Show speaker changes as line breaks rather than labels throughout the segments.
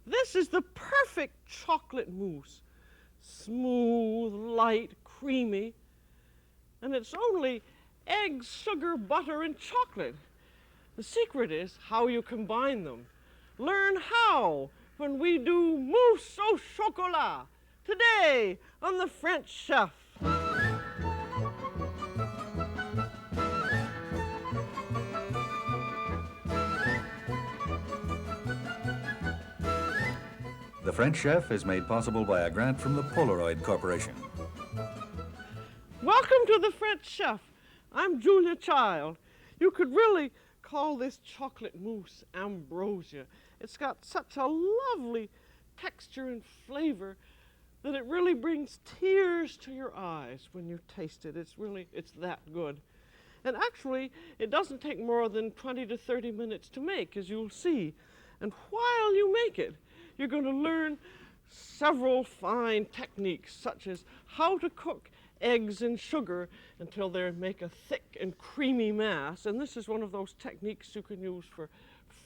This is the perfect chocolate mousse. Smooth, light, creamy, and it's only eggs, sugar, butter, and chocolate. The secret is how you combine them. Learn how when we do mousse au chocolat today on the French Chef.
The French Chef is made possible by a grant from the Polaroid Corporation.
Welcome to the French Chef. I'm Julia Child. You could really call this chocolate mousse ambrosia. It's got such a lovely texture and flavor that it really brings tears to your eyes when you taste it. It's that good. And actually, it doesn't take more than 20 to 30 minutes to make, as you'll see. And while you make it, you're going to learn several fine techniques, such as how to cook eggs in sugar until they make a thick and creamy mass. And this is one of those techniques you can use for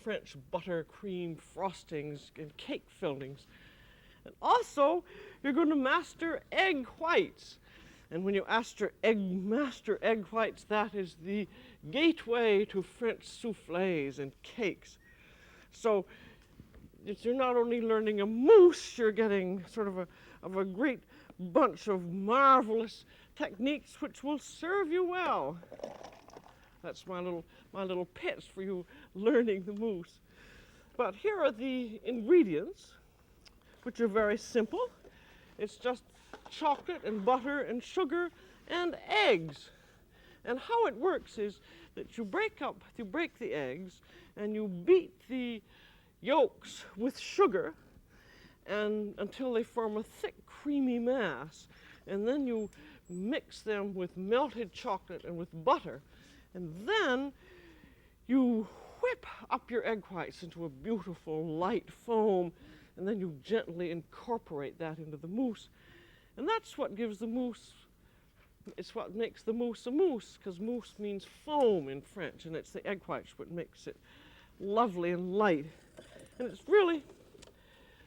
French buttercream frostings and cake fillings. And also, you're going to master egg whites. And when you master egg whites, that is the gateway to French soufflés and cakes. So you're not only learning a mousse, you're getting sort of a great bunch of marvelous techniques which will serve you well. That's my little pitch for you learning the mousse. But here are the ingredients, which are very simple. It's just chocolate and butter and sugar and eggs. And how it works is that you break the eggs and you beat the yolks with sugar and until they form a thick creamy mass, and then you mix them with melted chocolate and with butter, and then you whip up your egg whites into a beautiful light foam, and then you gently incorporate that into the mousse. And that's what gives the mousse, it's what makes the mousse a mousse, because mousse means foam in French, and it's the egg whites what makes it lovely and light. And it's really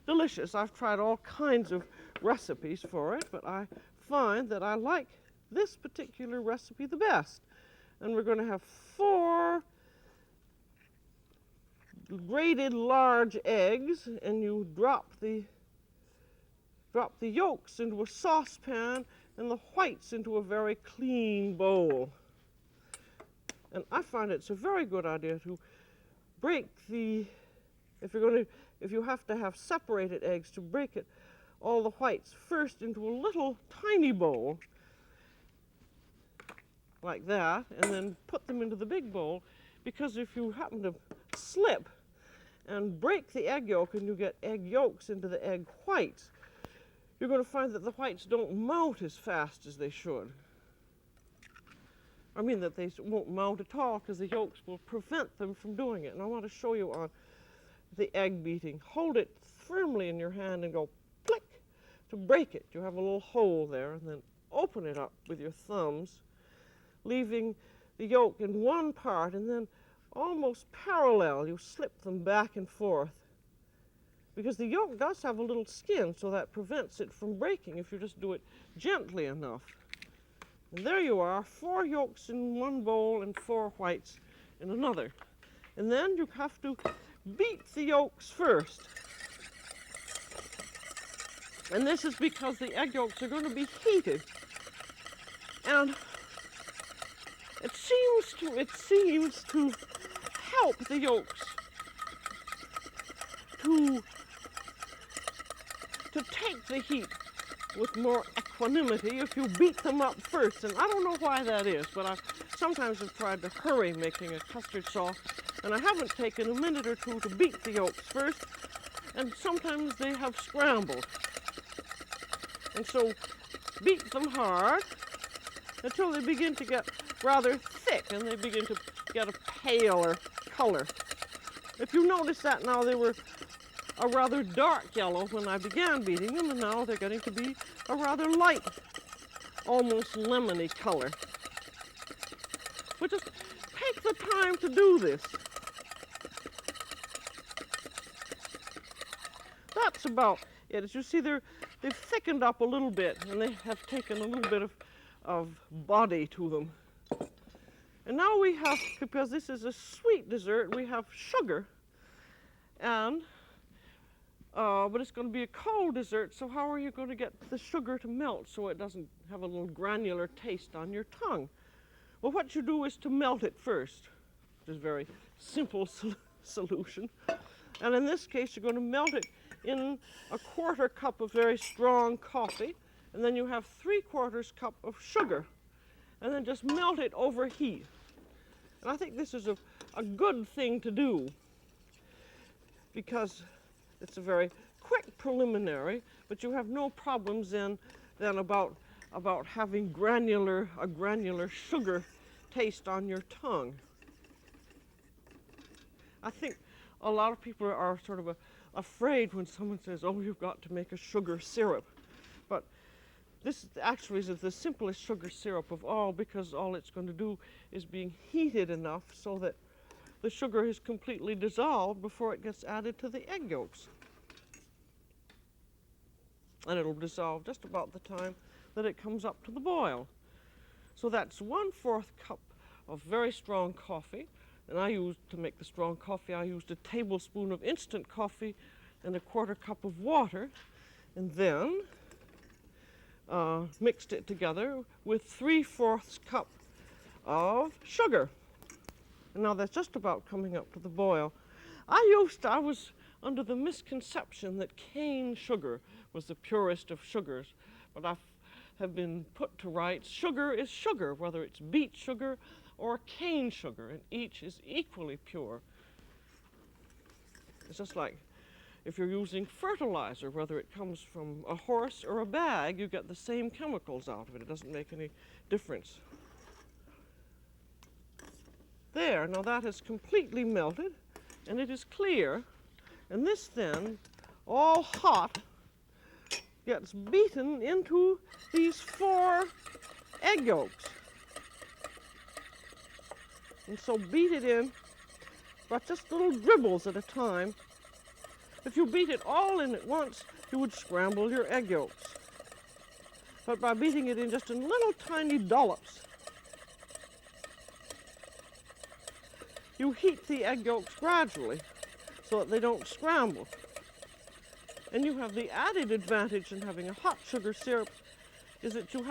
delicious. I've tried all kinds of recipes for it, but I find that I like this particular recipe the best. And we're going to have 4 grated large eggs, and you drop the yolks into a saucepan and the whites into a very clean bowl. And I find it's a very good idea to break if you have to have separated eggs, to break all the whites first into a little tiny bowl, like that, and then put them into the big bowl, because if you happen to slip and break the egg yolk and you get egg yolks into the egg whites, you're going to find that the whites don't melt as fast as they should. I mean that they won't melt at all because the yolks will prevent them from doing it. And I want to show you on the egg beating. Hold it firmly in your hand and go click to break it. You have a little hole there, and then open it up with your thumbs, leaving the yolk in one part, and then almost parallel you slip them back and forth, because the yolk does have a little skin, so that prevents it from breaking if you just do it gently enough. And there you are, 4 yolks in one bowl and 4 whites in another. And then you have to beat the yolks first. And this is because the egg yolks are going to be heated. And it seems to help the yolks to take the heat with more equanimity if you beat them up first. And I don't know why that is, but I sometimes have tried to hurry making a custard sauce, and I haven't taken a minute or two to beat the yolks first, and sometimes they have scrambled. And so beat them hard until they begin to get rather thick and they begin to get a paler color. If you notice that now, they were a rather dark yellow when I began beating them, and now they're getting to be a rather light, almost lemony color. But just take the time to do this. that's about it. As you see, they've thickened up a little bit, and they have taken a little bit of body to them. And now we have, because this is a sweet dessert, we have sugar, and but it's going to be a cold dessert, so how are you going to get the sugar to melt so it doesn't have a little granular taste on your tongue? Well, what you do is to melt it first, which is a very simple solution. And in this case, you're going to melt it in a 1/4 cup of very strong coffee, and then you have 3/4 cup of sugar, and then just melt it over heat. And I think this is a good thing to do, because it's a very quick preliminary, but you have no problems then about having a granular sugar taste on your tongue. I think a lot of people are sort of afraid when someone says, oh, you've got to make a sugar syrup. But this actually is the simplest sugar syrup of all, because all it's going to do is being heated enough so that the sugar is completely dissolved before it gets added to the egg yolks. And it'll dissolve just about the time that it comes up to the boil. So that's 1/4 cup of very strong coffee. And to make the strong coffee, I used a tablespoon of instant coffee and a 1/4 cup of water, and then mixed it together with 3/4 cup of sugar. And now that's just about coming up to the boil. I was under the misconception that cane sugar was the purest of sugars, but I have been put to rights. Sugar is sugar, whether it's beet sugar or cane sugar, and each is equally pure. It's just like if you're using fertilizer, whether it comes from a horse or a bag, you get the same chemicals out of it. It doesn't make any difference. There, now that has completely melted, and it is clear. And this then, all hot, gets beaten into these 4 egg yolks. And so beat it in, but just little dribbles at a time. If you beat it all in at once, you would scramble your egg yolks. But by beating it in just in little tiny dollops, you heat the egg yolks gradually so that they don't scramble. And you have the added advantage in having a hot sugar syrup is that you're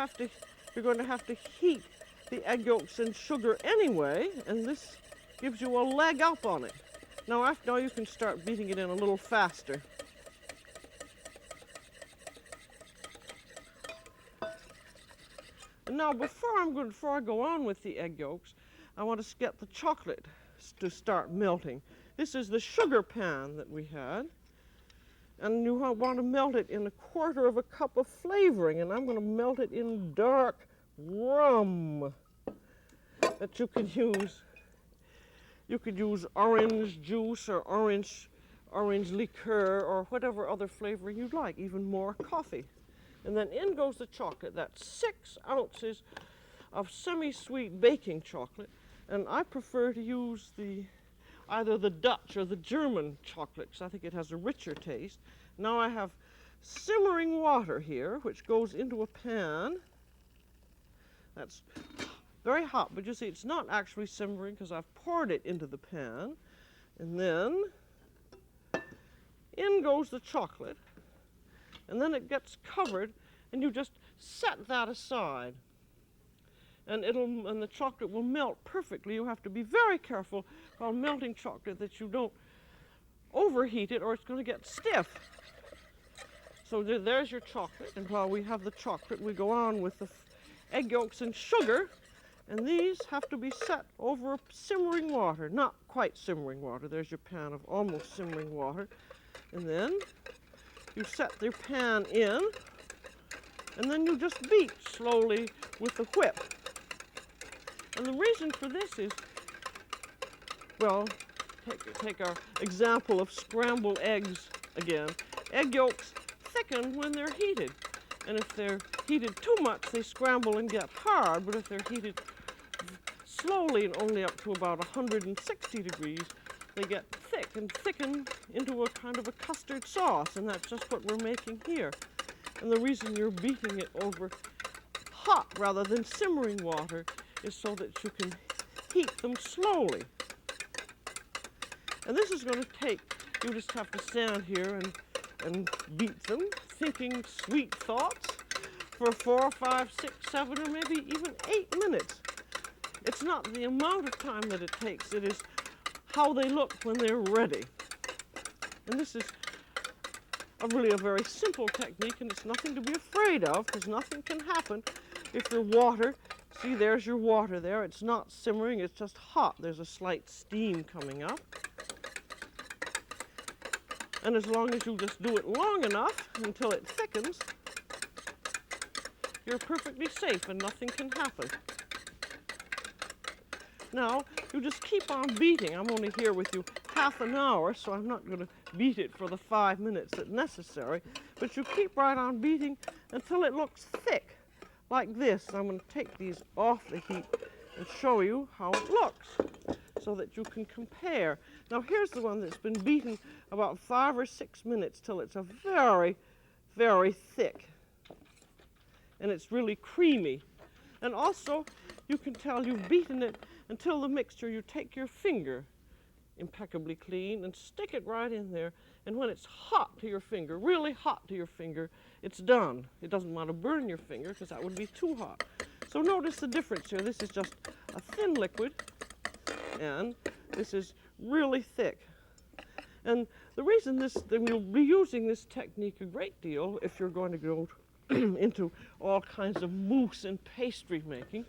going to have to heat the egg yolks and sugar anyway, and this gives you a leg up on it. Now you can start beating it in a little faster. And now before I go on with the egg yolks, I want to get the chocolate to start melting. This is the sugar pan that we had, and you want to melt it in a 1/4 cup of flavoring, and I'm going to melt it in dark rum that you could use. You could use orange juice or orange liqueur or whatever other flavoring you'd like, even more coffee. And then in goes the chocolate. That's 6 ounces of semi-sweet baking chocolate, and I prefer to use either the Dutch or the German chocolate, because I think it has a richer taste. Now I have simmering water here, which goes into a pan. That's very hot, but you see it's not actually simmering because I've poured it into the pan. And then in goes the chocolate, and then it gets covered, and you just set that aside. And the chocolate will melt perfectly. You have to be very careful while melting chocolate that you don't overheat it or it's going to get stiff. So there's your chocolate, and while we have the chocolate, we go on with the egg yolks and sugar, and these have to be set over simmering water, not quite simmering water. There's your pan of almost simmering water. And then you set your pan in, and then you just beat slowly with the whip. And the reason for this is, well, take our example of scrambled eggs again. Egg yolks thicken when they're heated. And if they're heated too much, they scramble and get hard. But if they're heated slowly and only up to about 160 degrees, they get thick. it can thicken into a kind of a custard sauce, and that's just what we're making here. And the reason you're beating it over hot rather than simmering water is so that you can heat them slowly. And this is going to take, you just have to stand here and beat them, thinking sweet thoughts for 4, 5, 6, 7, or maybe even 8 minutes. It's not the amount of time that it takes, it is how they look when they're ready. And this is really a very simple technique, and it's nothing to be afraid of, because nothing can happen if your water, see there's your water there, it's not simmering, it's just hot. There's a slight steam coming up. And as long as you just do it long enough until it thickens, you're perfectly safe and nothing can happen. Now, you just keep on beating. I'm only here with you half an hour, so I'm not going to beat it for the 5 minutes that's necessary. But you keep right on beating until it looks thick, like this. I'm going to take these off the heat and show you how it looks, so that you can compare. Now, here's the one that's been beaten about 5 or 6 minutes till it's a very, very thick. And it's really creamy. And also, you can tell you've beaten it until the mixture, you take your finger, impeccably clean, and stick it right in there. And when it's hot to your finger, really hot to your finger, it's done. It doesn't want to burn your finger, because that would be too hot. So notice the difference here. This is just a thin liquid, and this is really thick. And the reason that you'll be using this technique a great deal if you're going to go into all kinds of mousse and pastry making,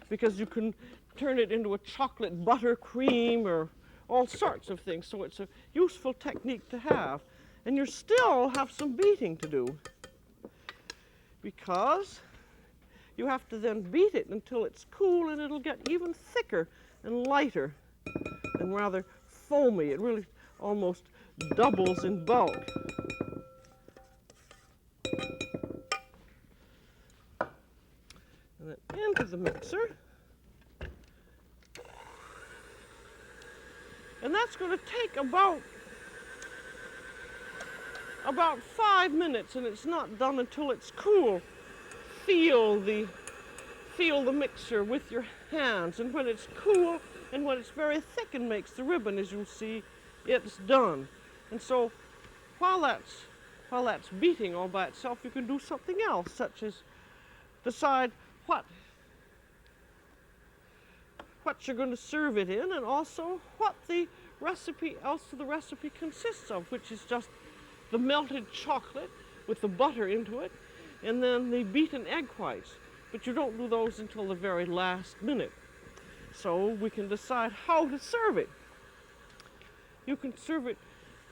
because you can turn it into a chocolate butter cream or all sorts of things. So it's a useful technique to have. And you still have some beating to do, because you have to then beat it until it's cool, and it'll get even thicker and lighter and rather foamy. It really almost doubles in bulk. And then into the mixer. And that's going to take about 5 minutes, and it's not done until it's cool. Feel the mixture with your hands, and when it's cool and when it's very thick and makes the ribbon, as you'll see, it's done. And so while that's beating all by itself, you can do something else, such as decide what you're going to serve it in, and also what the recipe consists of, which is just the melted chocolate with the butter into it, and then the beaten egg whites. But you don't do those until the very last minute. So we can decide how to serve it. You can serve it,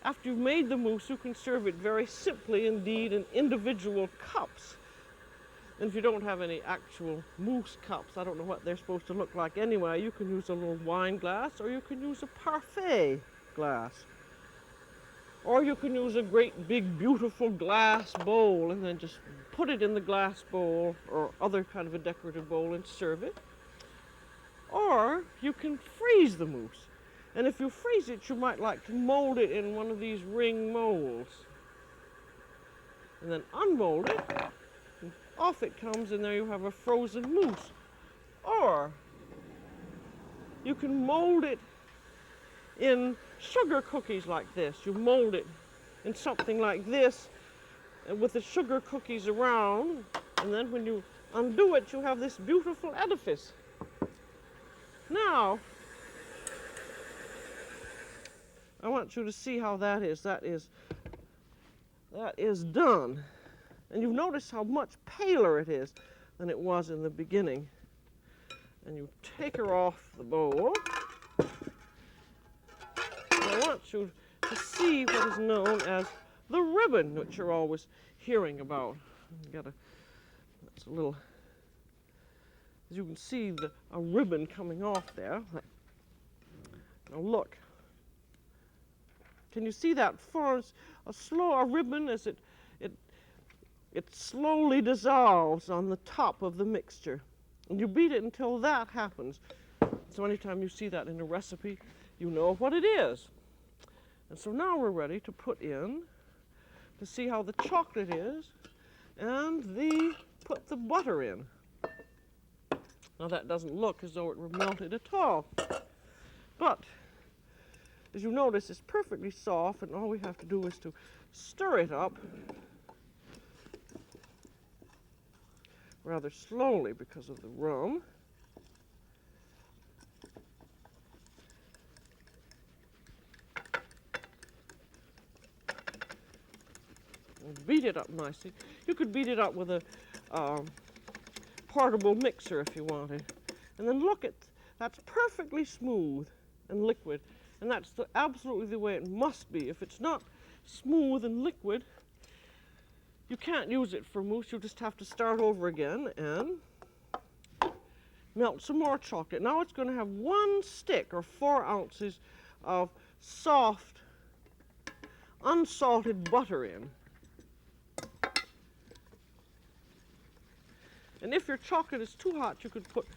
after you've made the mousse, you can serve it very simply indeed in individual cups. And if you don't have any actual mousse cups, I don't know what they're supposed to look like anyway, you can use a little wine glass, or you can use a parfait glass. Or you can use a great big beautiful glass bowl and then just put it in the glass bowl or other kind of a decorative bowl and serve it. Or you can freeze the mousse. And if you freeze it, you might like to mold it in one of these ring molds. And then unmold it, and off it comes, and there you have a frozen mousse. Or you can mold it in sugar cookies like this. You mold it in something like this, and with the sugar cookies around, and then when you undo it, you have this beautiful edifice. Now, I want you to see how that is. That is done. And you've noticed how much paler it is than it was in the beginning. And you take her off the bowl. I want you to see what is known as the ribbon, which you're always hearing about. That's a little, as you can see, a ribbon coming off there. Now look. Can you see that forms a ribbon as it slowly dissolves on the top of the mixture? And you beat it until that happens. So anytime you see that in a recipe, you know what it is. And so now we're ready to put in, to see how the chocolate is, and put the butter in. Now that doesn't look as though it were melted at all. But as you notice, it's perfectly soft, and all we have to do is to stir it up rather slowly because of the rum. And beat it up nicely. You could beat it up with a portable mixer if you wanted. And then look at, that's perfectly smooth and liquid. And that's absolutely the way it must be. If it's not smooth and liquid, you can't use it for mousse. You'll just have to start over again and melt some more chocolate. Now it's going to have 1 stick or 4 ounces of soft, unsalted butter in. And if your chocolate is too hot, you could put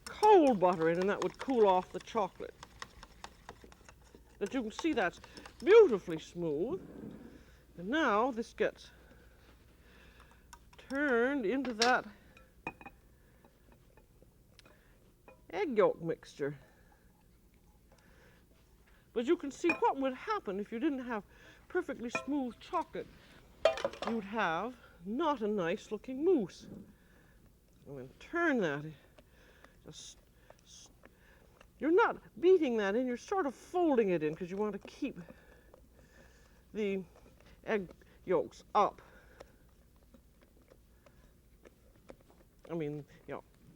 cold butter in, and that would cool off the chocolate. But you can see that's beautifully smooth. And now this gets turned into that egg yolk mixture. But you can see what would happen if you didn't have perfectly smooth chocolate. You'd have not a nice looking mousse. I'm going to turn that. You're not beating that in, you're sort of folding it in because you want to keep the egg yolks up.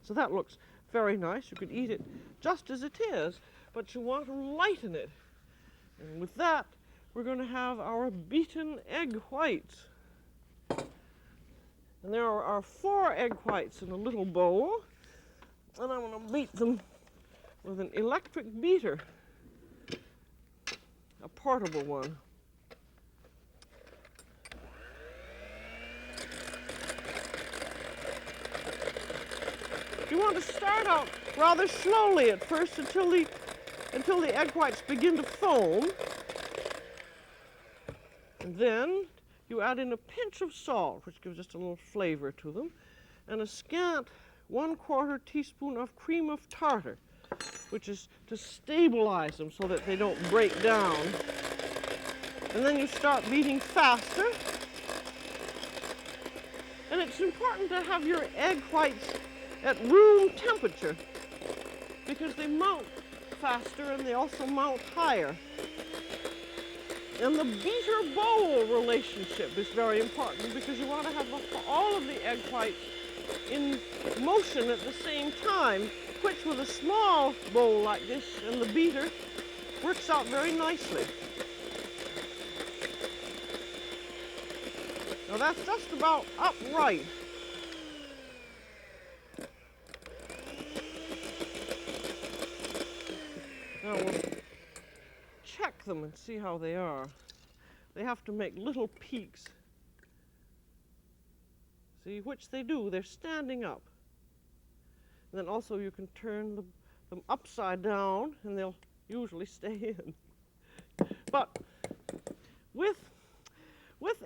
So that looks very nice. You could eat it just as it is, but you want to lighten it. And with that, we're going to have our beaten egg whites. And there are 4 egg whites in a little bowl, and I'm going to beat them with an electric beater, a portable one. You want to start out rather slowly at first until the egg whites begin to foam, and then you add in a pinch of salt, which gives just a little flavor to them, and a scant 1/4 teaspoon of cream of tartar, which is to stabilize them so that they don't break down. And then you start beating faster. And it's important to have your egg whites at room temperature because they melt faster and they also melt higher. And the beater bowl relationship is very important because you want to have all of the egg whites in motion at the same time, which with a small bowl like this and the beater works out very nicely. Now that's just about upright. Now we'll check them and see how they are. They have to make little peaks. See, which they do. They're standing up. And then also you can turn them upside down and they'll usually stay in. But with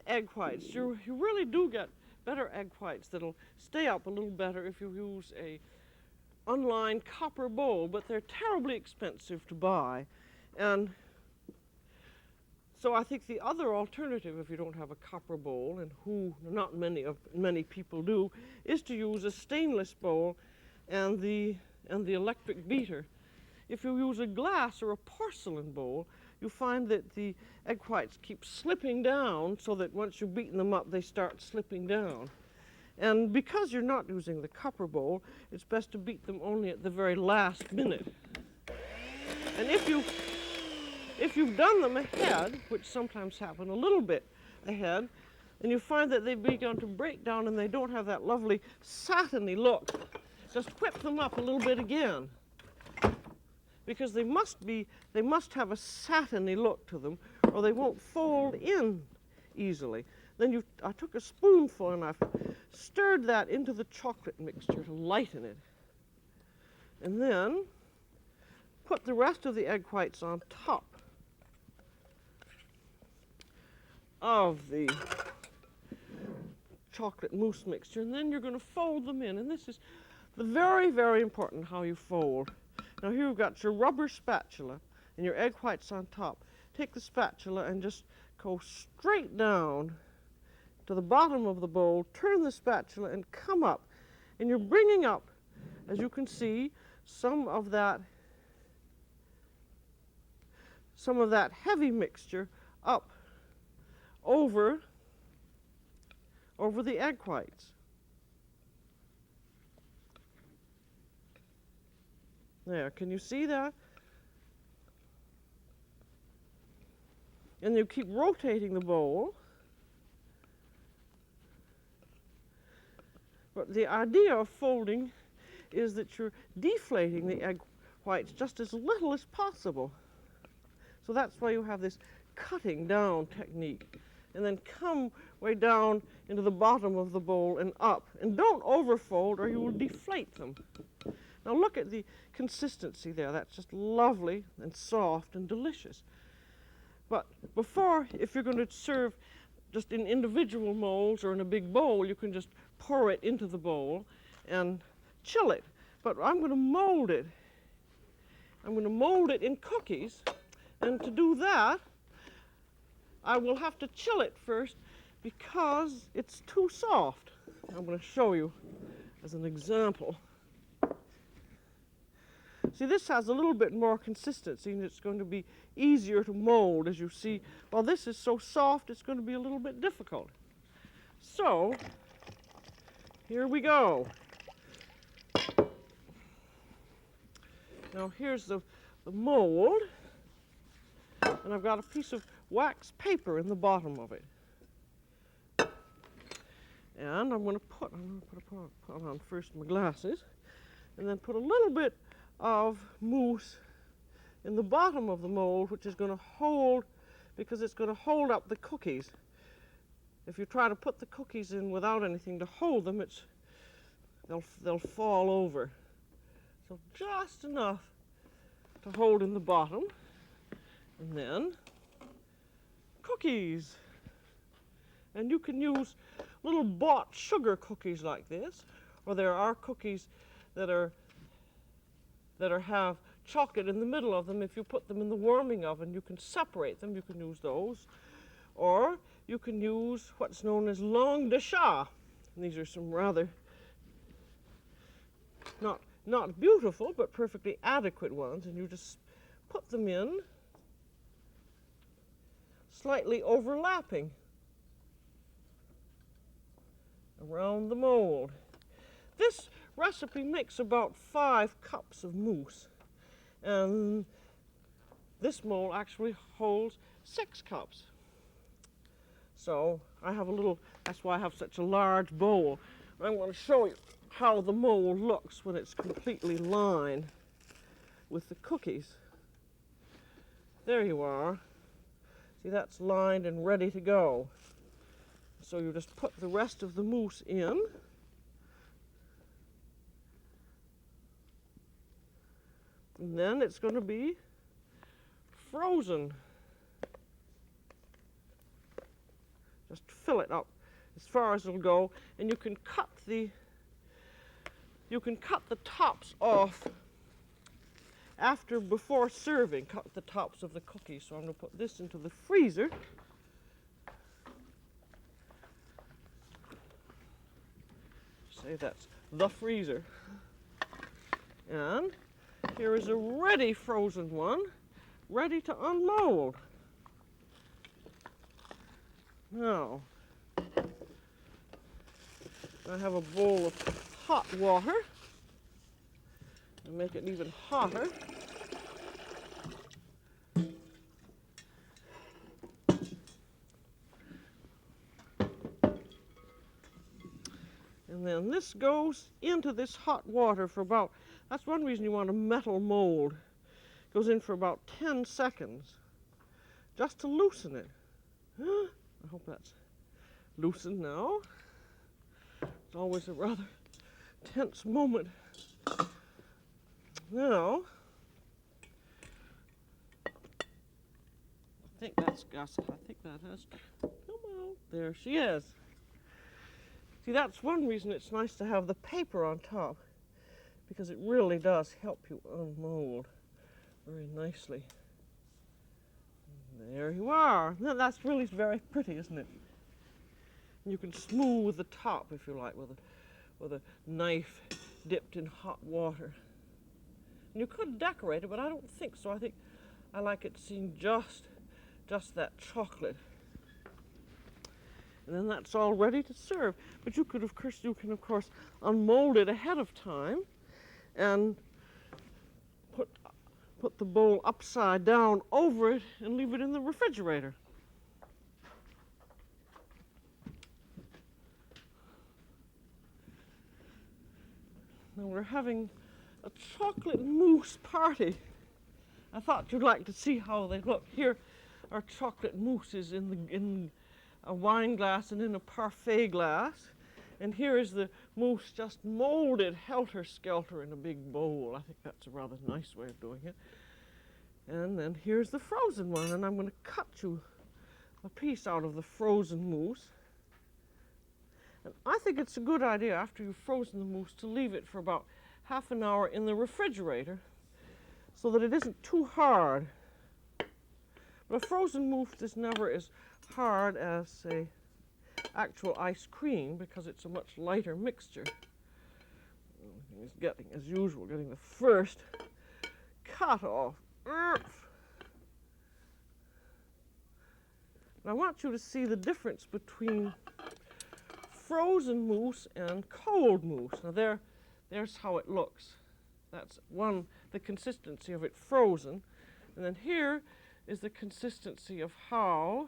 egg whites, you really do get better egg whites that'll stay up a little better if you use a unlined copper bowl, but they're terribly expensive to buy. And so I think the other alternative, if you don't have a copper bowl, and not many people do, is to use a stainless bowl and the electric beater. If you use a glass or a porcelain bowl, you find that the egg whites keep slipping down so that once you've beaten them up, they start slipping down. And because you're not using the copper bowl, it's best to beat them only at the very last minute. And if you've done them ahead, which sometimes happen a little bit ahead, and you find that they've begun to break down and they don't have that lovely satiny look, just whip them up a little bit again. Because they must have a satiny look to them, or they won't fold in easily. Then I took a spoonful and I've stirred that into the chocolate mixture to lighten it. And then put the rest of the egg whites on top of the chocolate mousse mixture, and then you're going to fold them in. And this is very, very important how you fold. Now here you've got your rubber spatula and your egg whites on top. Take the spatula and just go straight down to the bottom of the bowl, turn the spatula and come up. And you're bringing up, as you can see, some of that heavy mixture up over the egg whites. There, can you see that? And you keep rotating the bowl. But the idea of folding is that you're deflating the egg whites just as little as possible. So that's why you have this cutting down technique. And then come way down into the bottom of the bowl and up. And don't overfold or you will deflate them. Now look at the consistency there. That's just lovely and soft and delicious. But before, if you're going to serve just in individual molds or in a big bowl, you can just pour it into the bowl and chill it. But I'm going to mold it. I'm going to mold it in cookies. And to do that, I will have to chill it first because it's too soft. I'm going to show you as an example. See, this has a little bit more consistency and it's going to be easier to mold, as you see. While this is so soft, it's going to be a little bit difficult. So, here we go. Now here's the mold, and I've got a piece of wax paper in the bottom of it. And I'm going to put on first my glasses, and then put a little bit of mousse in the bottom of the mold, which is going to hold, because it's going to hold up the cookies. If you try to put the cookies in without anything to hold them, they'll fall over. So just enough to hold in the bottom, and then cookies. And you can use little bought sugar cookies like this, or there are cookies that have chocolate in the middle of them. If you put them in the warming oven, you can separate them. You can use those. Or you can use what's known as langues de chat. And these are some rather not beautiful, but perfectly adequate ones. And you just put them in, slightly overlapping around the mold. This recipe makes about 5 cups of mousse, and this mold actually holds 6 cups. So I have a little, that's why I have such a large bowl. I'm going to show you how the mold looks when it's completely lined with the cookies. There you are. See, that's lined and ready to go. So you just put the rest of the mousse in. And then it's going to be frozen. Just fill it up as far as it'll go, and you can cut the tops off before serving. Cut the tops of the cookies. So I'm going to put this into the freezer. Say that's the freezer. And here is a ready frozen one, ready to unmold. Now, I have a bowl of hot water, and make it even hotter. And then this goes into this hot water for about, that's one reason you want a metal mold. It goes in for about 10 seconds, just to loosen it. I hope that's loosened now. It's always a rather tense moment. Now, think that's Gus. I think that has come out. There she is. See, that's one reason it's nice to have the paper on top, because it really does help you unmold very nicely. And there you are. Now, that's really very pretty, isn't it? You can smooth the top, if you like, with a knife dipped in hot water. And you could decorate it, but I don't think so. I think I like it seeing just that chocolate. And then that's all ready to serve. But you can of course unmold it ahead of time and put the bowl upside down over it and leave it in the refrigerator. Now we're having a chocolate mousse party. I thought you'd like to see how they look. Here are chocolate mousses in a wine glass and in a parfait glass. And here is the mousse just molded helter-skelter in a big bowl. I think that's a rather nice way of doing it. And then here's the frozen one, and I'm going to cut you a piece out of the frozen mousse. And I think it's a good idea, after you've frozen the mousse, to leave it for about half an hour in the refrigerator so that it isn't too hard. But a frozen mousse is never as hard as, say, actual ice cream, because it's a much lighter mixture. He's getting, as usual, getting the first cut off. And I want you to see the difference between frozen mousse and cold mousse. Now there's how it looks. That's one, the consistency of it frozen. And then here is the consistency of how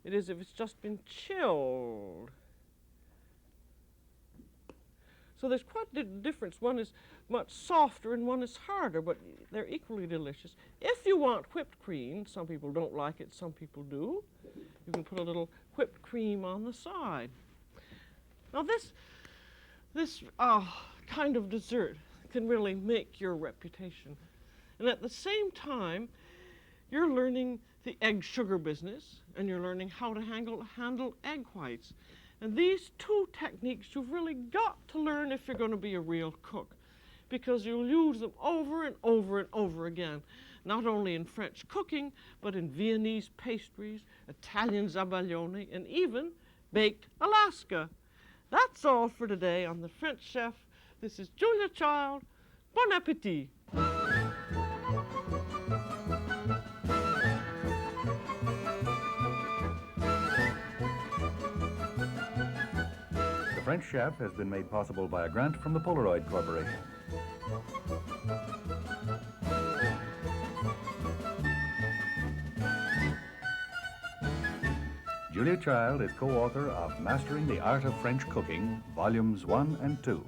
it is if it's just been chilled. So there's quite a difference. One is much softer and one is harder, but they're equally delicious. If you want whipped cream, some people don't like it, some people do, you can put a little whipped cream on the side. Now this kind of dessert can really make your reputation. And at the same time, you're learning the egg sugar business, and you're learning how to handle egg whites. And these two techniques you've really got to learn if you're going to be a real cook, because you'll use them over and over and over again, not only in French cooking, but in Viennese pastries, Italian zabaglione, and even baked Alaska. That's all for today on The French Chef. This is Julia Child. Bon appétit!
The French Chef has been made possible by a grant from the Polaroid Corporation. Julia Child is co-author of Mastering the Art of French Cooking, Volumes 1 and 2.